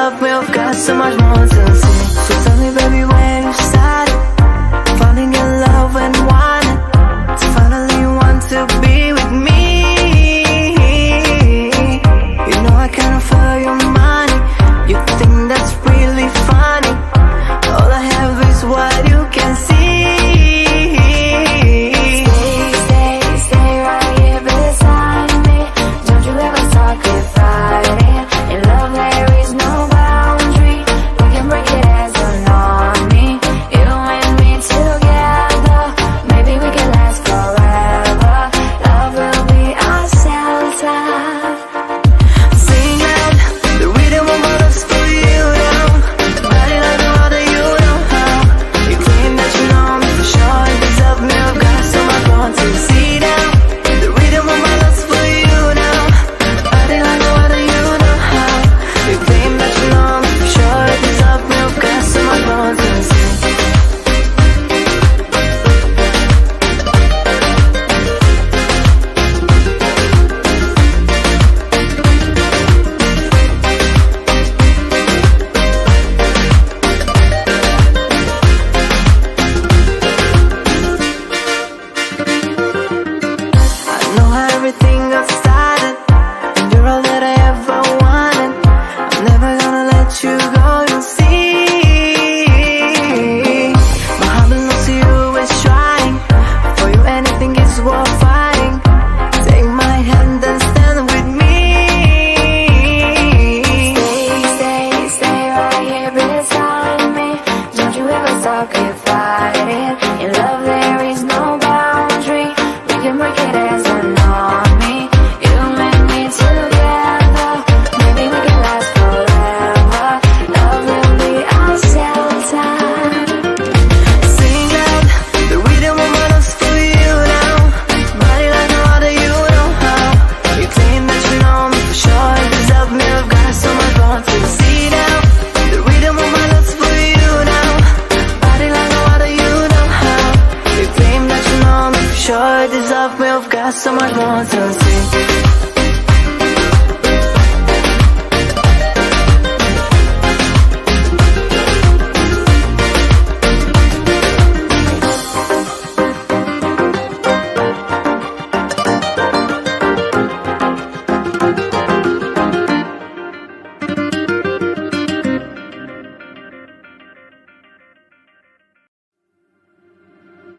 deserve me, I've got so much more to say. So tell me baby when you started falling in love and wanting to finally want to be with me. You know I can't afford your money, you think that's really funny. All I have is what you can see. So much more to say.